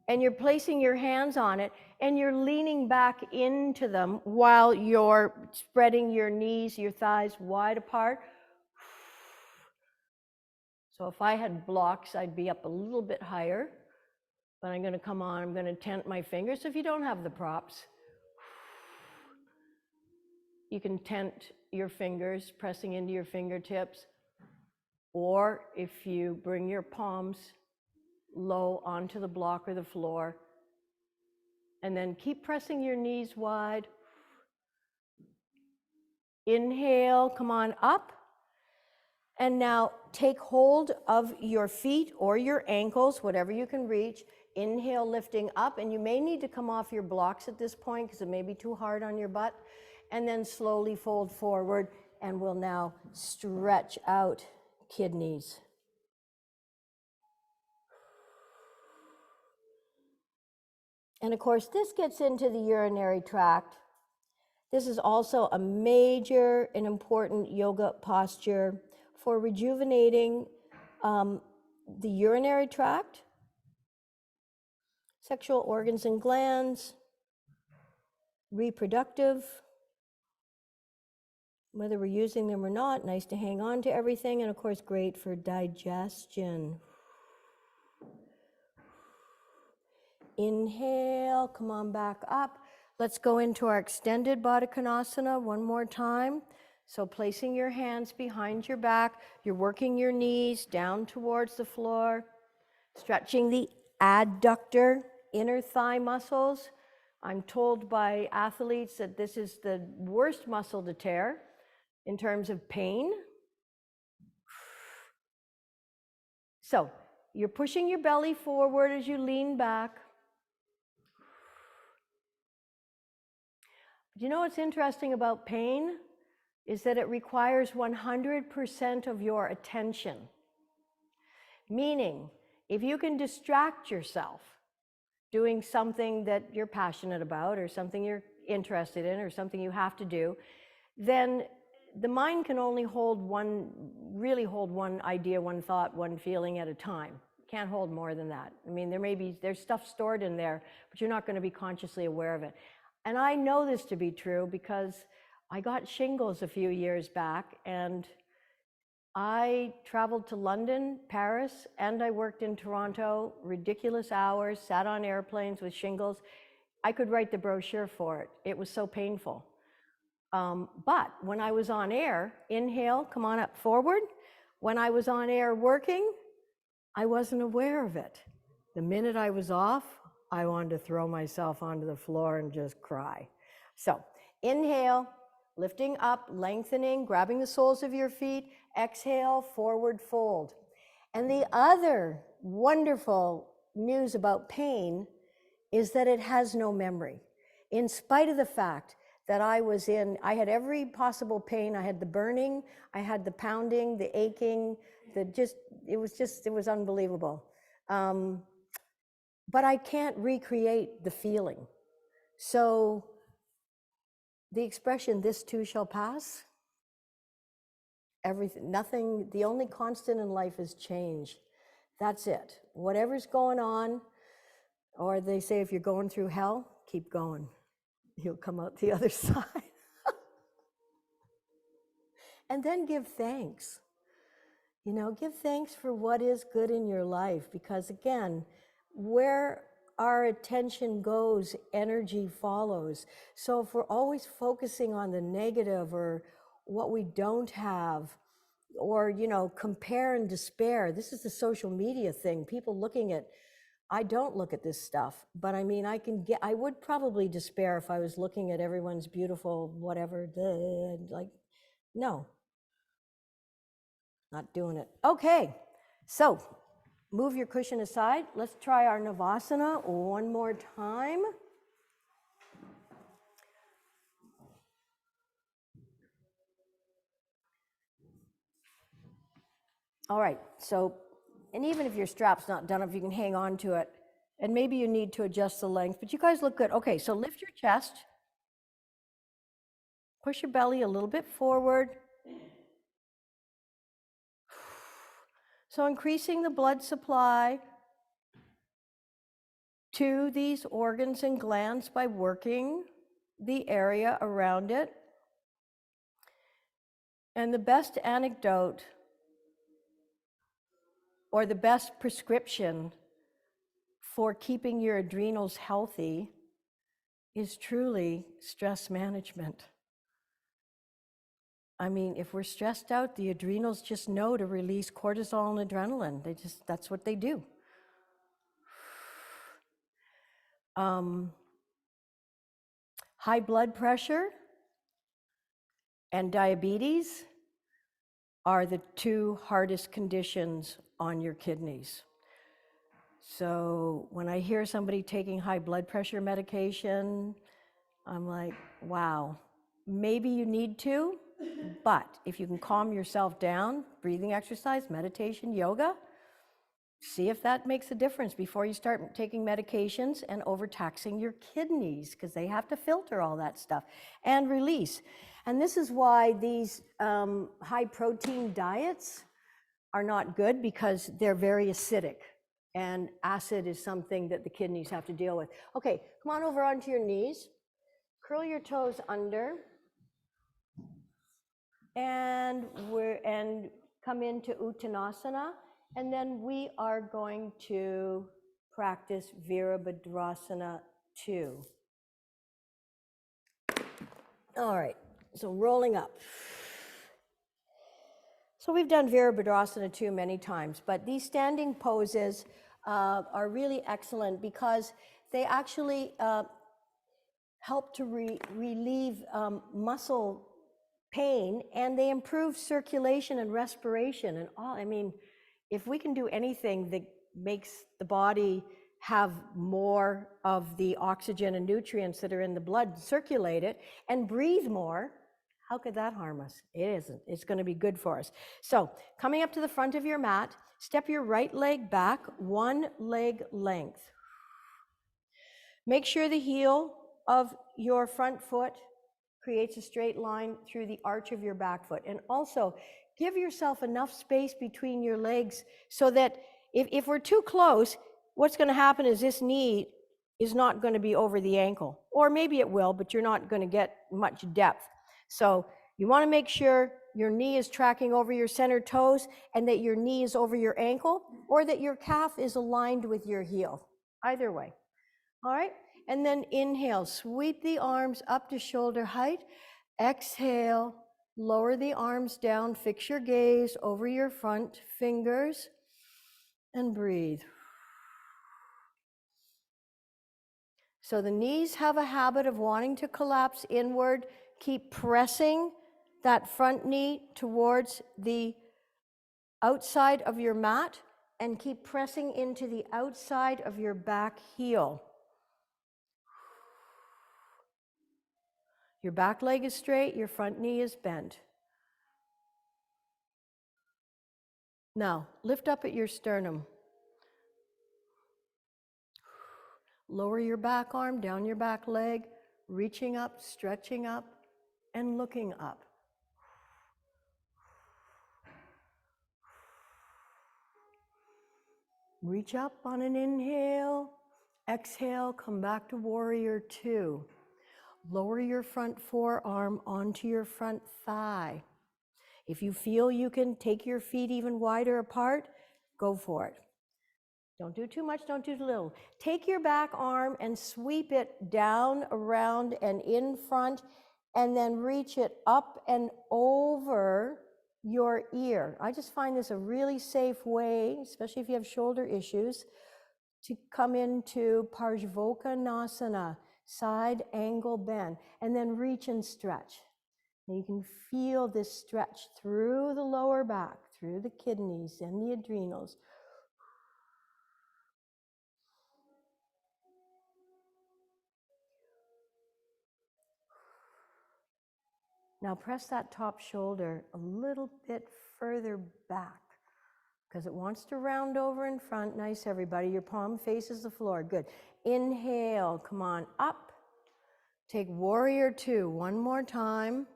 and you're placing your hands on it, and you're leaning back into them while you're spreading your knees, your thighs wide apart. So if I had blocks, I'd be up a little bit higher, but I'm going to come on, I'm going to tent my fingers. So if you don't have the props, you can tent your fingers, pressing into your fingertips, or if you bring your palms low onto the block or the floor, And then keep pressing your knees wide. Inhale, come on up. And now take hold of your feet or your ankles, whatever you can reach. Inhale, lifting up, and you may need to come off your blocks at this point because it may be too hard on your butt. And then slowly fold forward, and we'll now stretch out kidneys. And of course, this gets into the urinary tract. This is also a major and important yoga posture for rejuvenating the urinary tract, sexual organs and glands, reproductive, whether we're using them or not, nice to hang on to everything, and of course, great for digestion. Inhale, come on back up. Let's go into our extended Baddha Konasana one more time. So placing your hands behind your back, you're working your knees down towards the floor, stretching the adductor, inner thigh muscles. I'm told by athletes that this is the worst muscle to tear in terms of pain. So you're pushing your belly forward as you lean back. You know what's interesting about pain is that it requires 100% of your attention. Meaning, if you can distract yourself doing something that you're passionate about or something you're interested in or something you have to do, then the mind can only really hold one idea, one thought, one feeling at a time. Can't hold more than that. I mean, there's stuff stored in there, but you're not going to be consciously aware of it. And I know this to be true because I got shingles a few years back, and I traveled to London, Paris, and I worked in Toronto, ridiculous hours, sat on airplanes with shingles. I could write the brochure for it. It was so painful. But when I was on air, inhale, come on up forward. When I was on air working, I wasn't aware of it. The minute I was off, I wanted to throw myself onto the floor and just cry. So inhale, lifting up, lengthening, grabbing the soles of your feet. Exhale, forward fold. And the other wonderful news about pain is that it has no memory. In spite of the fact that I had every possible pain. I had the burning, I had the pounding, the aching, it was unbelievable. But I can't recreate the feeling. So the expression, this too shall pass, the only constant in life is change. That's it. Whatever's going on, or they say if you're going through hell, keep going. You'll come out the other side. And then give thanks. Give thanks for what is good in your life, because again, where our attention goes, energy follows. So if we're always focusing on the negative or what we don't have, or compare and despair, this is the social media thing. People looking at, I don't look at this stuff, but I mean, I would probably despair if I was looking at everyone's beautiful whatever, no. Not doing it. Okay, so move your cushion aside. Let's try our Navasana one more time. All right, so, and even if your strap's not done, if you can hang on to it, and maybe you need to adjust the length, but you guys look good. Okay, so lift your chest. Push your belly a little bit forward. So increasing the blood supply to these organs and glands by working the area around it. And the best anecdote or the best prescription for keeping your adrenals healthy is truly stress management. I mean, if we're stressed out, the adrenals just know to release cortisol and adrenaline. That's what they do. High blood pressure and diabetes are the two hardest conditions on your kidneys. So when I hear somebody taking high blood pressure medication, I'm like, wow, maybe you need to, but if you can calm yourself down, breathing exercise, meditation, yoga, see if that makes a difference before you start taking medications and overtaxing your kidneys, because they have to filter all that stuff and release. And this is why these high protein diets are not good, because they're very acidic. And acid is something that the kidneys have to deal with. Okay, come on over onto your knees. Curl your toes under. And come into Uttanasana. And then we are going to practice Virabhadrasana 2. All right, so rolling up. So we've done Virabhadrasana 2 many times, but these standing poses are really excellent because they actually help to relieve muscle pain, and they improve circulation and respiration and all. I mean, if we can do anything that makes the body have more of the oxygen and nutrients that are in the blood, circulate it, and breathe more, how could that harm us? It isn't. It's going to be good for us. So coming up to the front of your mat, step your right leg back, one leg length. Make sure the heel of your front foot creates a straight line through the arch of your back foot. And also, give yourself enough space between your legs so that if we're too close, what's going to happen is this knee is not going to be over the ankle. Or maybe it will, but you're not going to get much depth. So you want to make sure your knee is tracking over your center toes and that your knee is over your ankle, or that your calf is aligned with your heel. Either way. All right, and then inhale, sweep the arms up to shoulder height. Exhale, lower the arms down, fix your gaze over your front fingers, and breathe. So the knees have a habit of wanting to collapse inward. Keep pressing that front knee towards the outside of your mat, and keep pressing into the outside of your back heel. Your back leg is straight, your front knee is bent. Now, lift up at your sternum. Lower your back arm, down your back leg, reaching up, stretching up, and looking up. Reach up on an inhale. Exhale, come back to warrior 2. Lower your front forearm onto your front thigh. If you feel you can take your feet even wider apart, go for it. Don't do too much, don't do too little. Take your back arm and sweep it down, around, and in front, and then reach it up and over your ear. I just find this a really safe way, especially if you have shoulder issues, to come into Parsvottanasana, side angle bend, and then reach and stretch. And you can feel this stretch through the lower back, through the kidneys and the adrenals. Now press that top shoulder a little bit further back because it wants to round over in front. Nice, everybody. Your palm faces the floor. Good. Inhale. Come on up. Take warrior 2 one more time.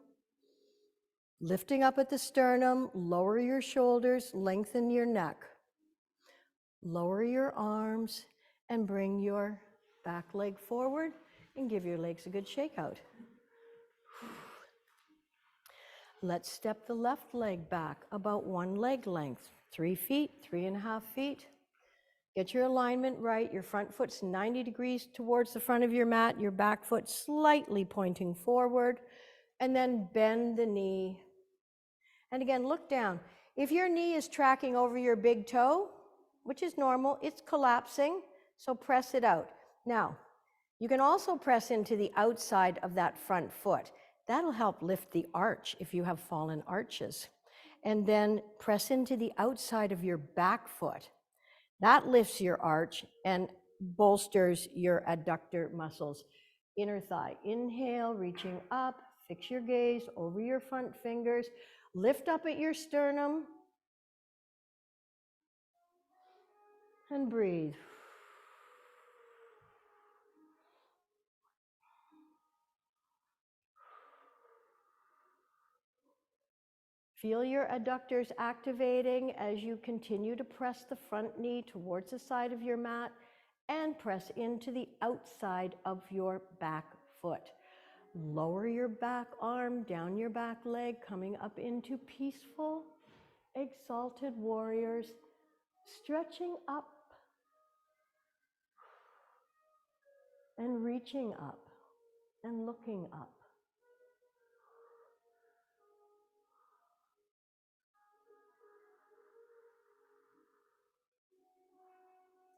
Lifting up at the sternum. Lower your shoulders. Lengthen your neck. Lower your arms and bring your back leg forward and give your legs a good shake out. Let's step the left leg back about one leg length, 3 feet, 3.5 feet. Get your alignment right. Your front foot's 90 degrees towards the front of your mat, your back foot slightly pointing forward, and then bend the knee. And again, look down. If your knee is tracking over your big toe, which is normal, it's collapsing, so press it out. Now, You can also press into the outside of that front foot. That'll help lift the arch if you have fallen arches. And then press into the outside of your back foot. That lifts your arch and bolsters your adductor muscles. Inner thigh. Inhale, reaching up. Fix your gaze over your front fingers. Lift up at your sternum. And breathe. Feel your adductors activating as you continue to press the front knee towards the side of your mat and press into the outside of your back foot. Lower your back arm, down your back leg, coming up into peaceful, exalted warriors, stretching up and reaching up and looking up.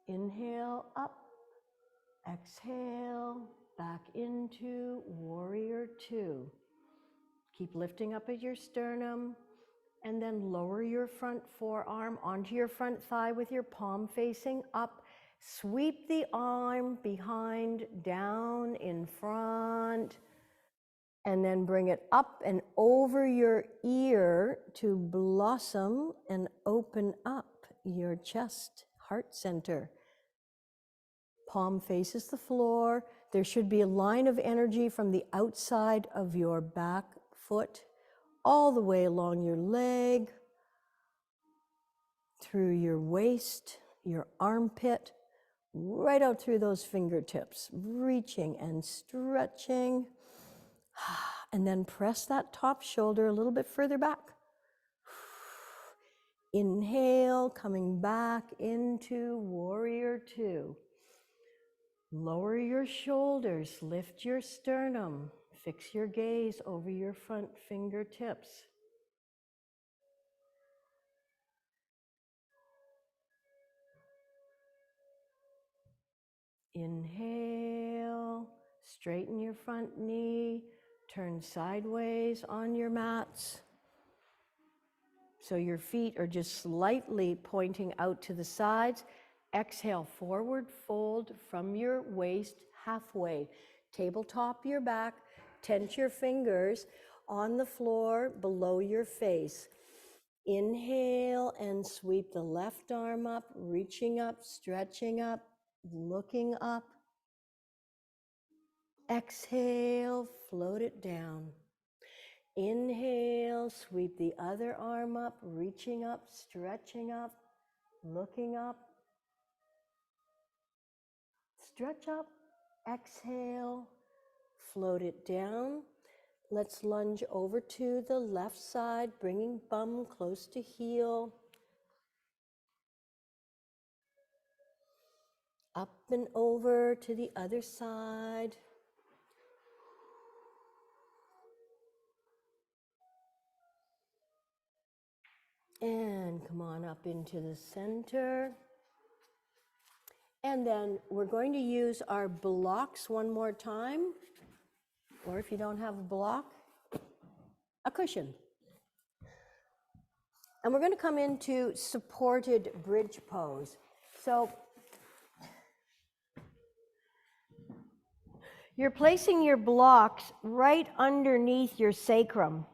Inhale up, exhale, back into warrior two. Keep lifting up at your sternum and then lower your front forearm onto your front thigh with your palm facing up. Sweep the arm behind, down, in front, and then bring it up and over your ear to blossom and open up your chest, heart center. Palm faces the floor. There should be a line of energy from the outside of your back foot all the way along your leg, through your waist, your armpit, right out through those fingertips, reaching and stretching. And then press that top shoulder a little bit further back. Inhale, coming back into warrior two. Lower your shoulders, lift your sternum, fix your gaze over your front fingertips. Inhale, straighten your front knee, turn sideways on your mats. So your feet are just slightly pointing out to the sides. Exhale, forward fold from your waist halfway. Tabletop your back, tense your fingers on the floor below your face. Inhale and sweep the left arm up, reaching up, stretching up, looking up. Exhale, float it down. Inhale, sweep the other arm up, reaching up, stretching up, looking up. Stretch up, exhale, float it down. Let's lunge over to the left side, bringing bum close to heel. Up and over to the other side. And come on up into the center. And then we're going to use our blocks one more time. Or if you don't have a block, a cushion. And we're going to come into supported bridge pose. So you're placing your blocks right underneath your sacrum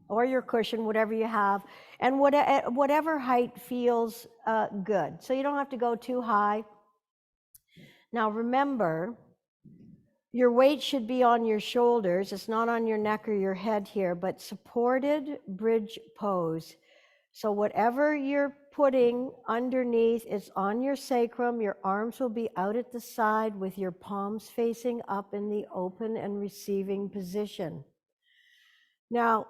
or your cushion, whatever you have, and whatever height feels good. So you don't have to go too high. Now remember, your weight should be on your shoulders. It's not on your neck or your head here, but supported bridge pose. So whatever you're putting underneath is on your sacrum. Your arms will be out at the side with your palms facing up in the open and receiving position. Now,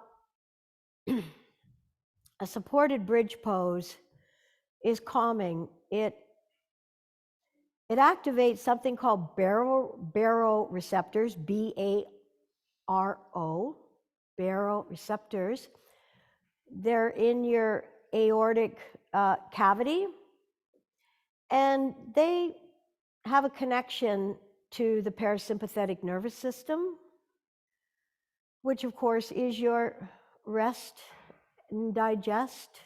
a supported bridge pose is calming. It activates something called baroreceptors, B-A-R-O, baroreceptors. They're in your aortic cavity, and they have a connection to the parasympathetic nervous system, which of course is your rest and digest,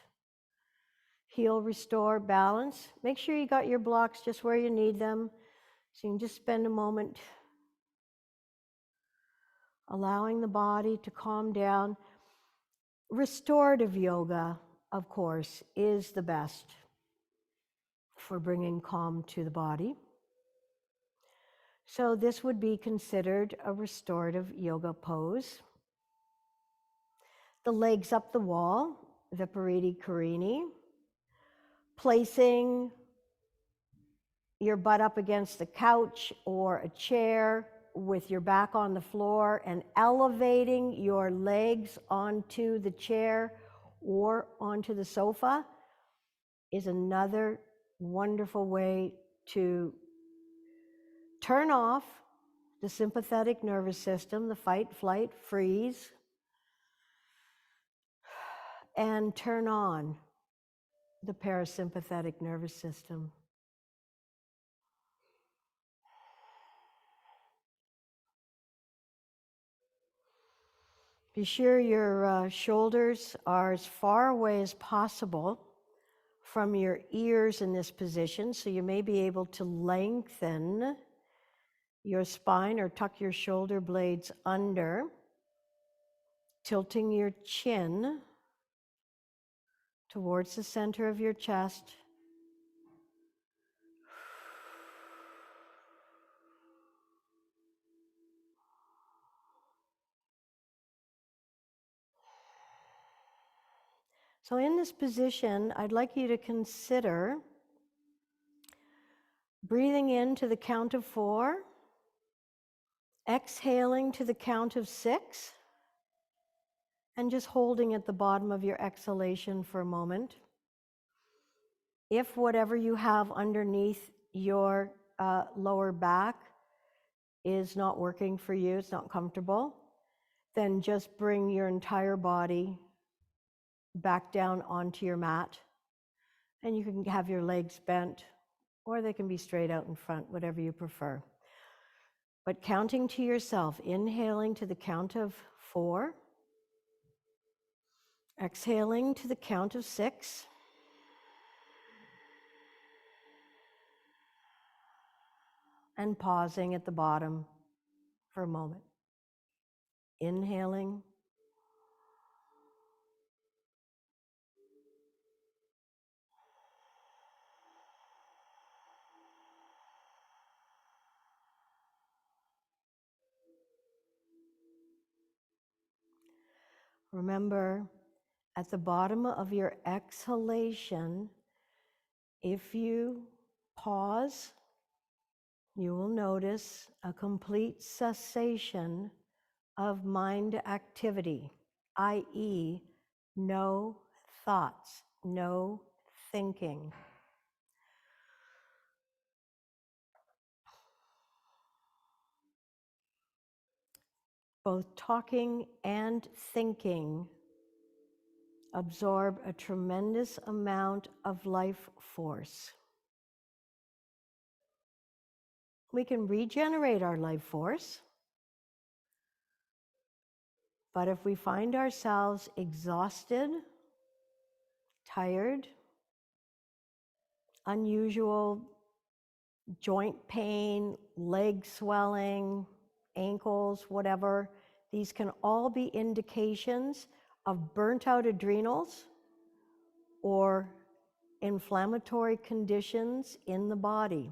heal, restore, balance. Make sure you got your blocks just where you need them. So you can just spend a moment allowing the body to calm down. Restorative yoga, of course, is the best for bringing calm to the body. So this would be considered a restorative yoga pose. The legs up the wall, Viparita Karini, placing your butt up against the couch or a chair with your back on the floor and elevating your legs onto the chair or onto the sofa is another wonderful way to turn off the sympathetic nervous system, the fight, flight, freeze, and turn on the parasympathetic nervous system. Be sure your shoulders are as far away as possible from your ears in this position, so you may be able to lengthen your spine or tuck your shoulder blades under, tilting your chin towards the center of your chest. So in this position, I'd like you to consider breathing in to the count of 4, exhaling to the count of 6, and just holding at the bottom of your exhalation for a moment. If whatever you have underneath your lower back is not working for you, it's not comfortable, then just bring your entire body back down onto your mat. And you can have your legs bent, or they can be straight out in front, whatever you prefer. But counting to yourself, inhaling to the count of 4, exhaling to the count of 6, and pausing at the bottom for a moment. Inhaling, remember, at the bottom of your exhalation, if you pause, you will notice a complete cessation of mind activity, i.e., no thoughts, no thinking. Both talking and thinking absorb a tremendous amount of life force. We can regenerate our life force, but if we find ourselves exhausted, tired, unusual joint pain, leg swelling, ankles, whatever, these can all be indications of burnt out adrenals or inflammatory conditions in the body.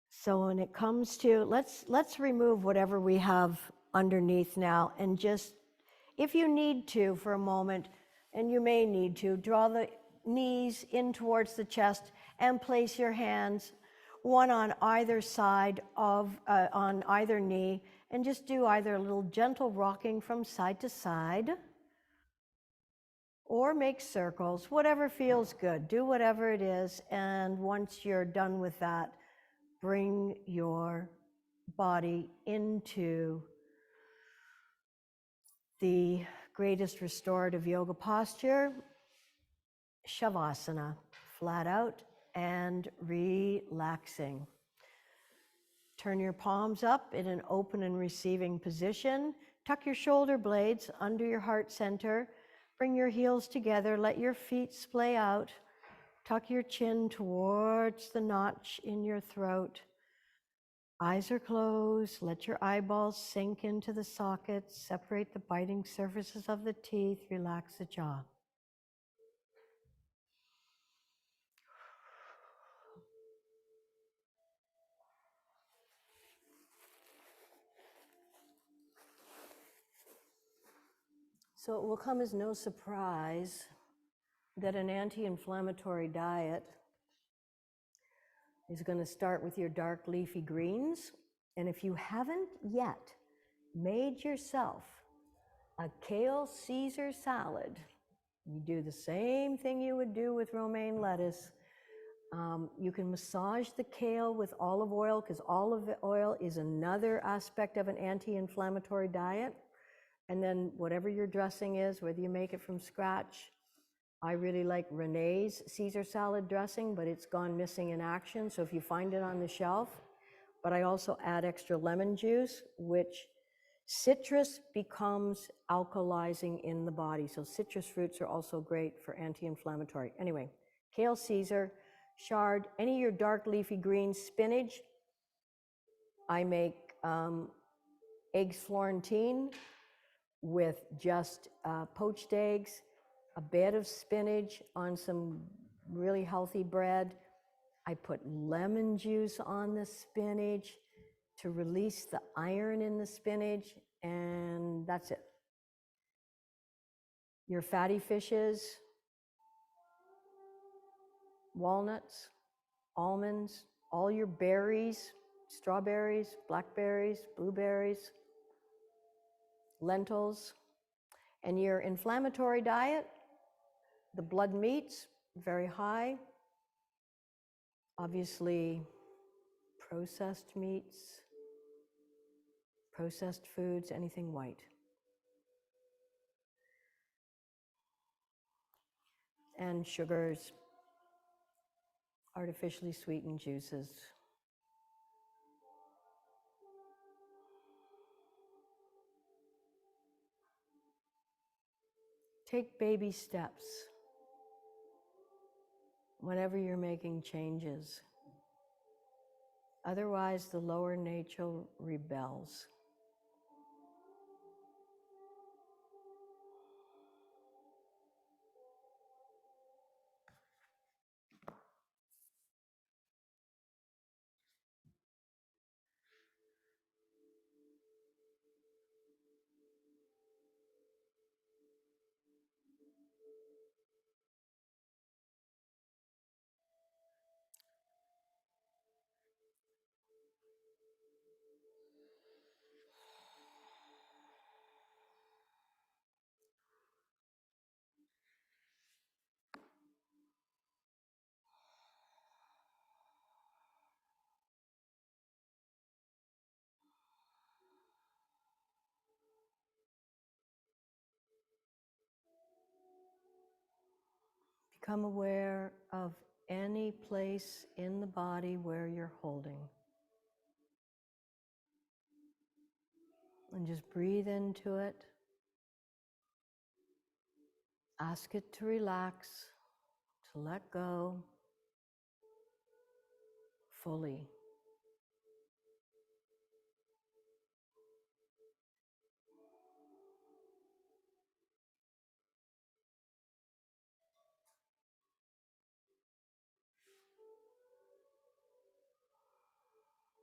So when it comes to, let's remove whatever we have underneath now, and just, if you need to for a moment, and you may need to, draw the knees in towards the chest and place your hands one on either side of, on either knee, and just do either a little gentle rocking from side to side, or make circles, whatever feels good. Do whatever it is, and once you're done with that, bring your body into the greatest restorative yoga posture, Shavasana, flat out and relaxing. Turn your palms up in an open and receiving position. Tuck your shoulder blades under your heart center. Bring your heels together. Let your feet splay out. Tuck your chin towards the notch in your throat. Eyes are closed. Let your eyeballs sink into the sockets. Separate the biting surfaces of the teeth. Relax the jaw. So it will come as no surprise that an anti-inflammatory diet is going to start with your dark leafy greens. And if you haven't yet made yourself a kale Caesar salad, you do the same thing you would do with romaine lettuce. You can massage the kale with olive oil, because olive oil is another aspect of an anti-inflammatory diet. And then whatever your dressing is, whether you make it from scratch, I really like Renee's Caesar salad dressing, but it's gone missing in action. So if you find it on the shelf, but I also add extra lemon juice, which citrus becomes alkalizing in the body. So citrus fruits are also great for anti-inflammatory. Anyway, kale Caesar, chard, any of your dark leafy greens, spinach. I make eggs Florentine with just poached eggs, a bed of spinach on some really healthy bread. I put lemon juice on the spinach to release the iron in the spinach, and that's it. Your fatty fishes, walnuts, almonds, all your berries, strawberries, blackberries, blueberries, lentils, and your inflammatory diet, the blood meats, very high. Obviously, processed meats, processed foods, anything white. And sugars, artificially sweetened juices. Take baby steps whenever you're making changes. Otherwise, the lower nature rebels. Become aware of any place in the body where you're holding. And just breathe into it. Ask it to relax, to let go fully.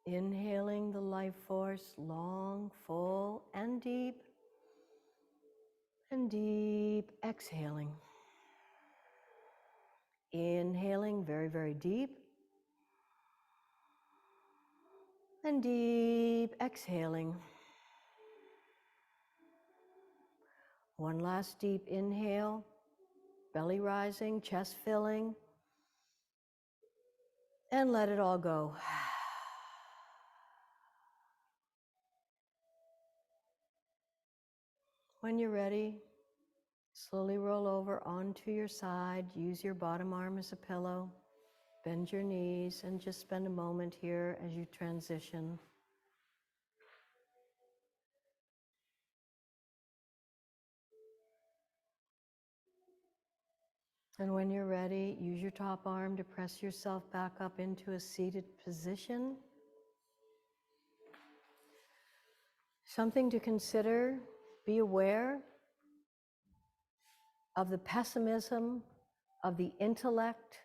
Inhaling the life force long, full, and deep. And deep. Exhaling. Inhaling very, very deep. And deep. Exhaling. One last deep inhale. Belly rising, chest filling. And let it all go. When you're ready, slowly roll over onto your side. Use your bottom arm as a pillow. Bend your knees and just spend a moment here as you transition. And when you're ready, use your top arm to press yourself back up into a seated position. Something to consider, be aware of the pessimism of the intellect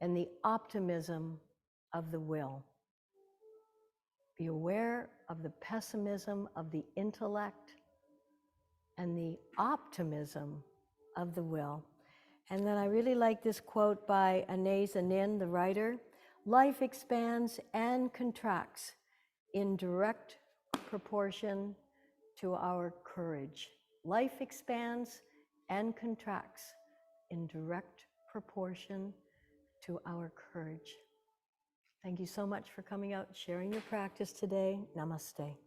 and the optimism of the will. Be aware of the pessimism of the intellect and the optimism of the will. And then I really like this quote by Anais Nin, the writer. Life expands and contracts in direct proportion to our courage. Life expands and contracts in direct proportion to our courage. Thank you so much for coming out and sharing your practice today. Namaste.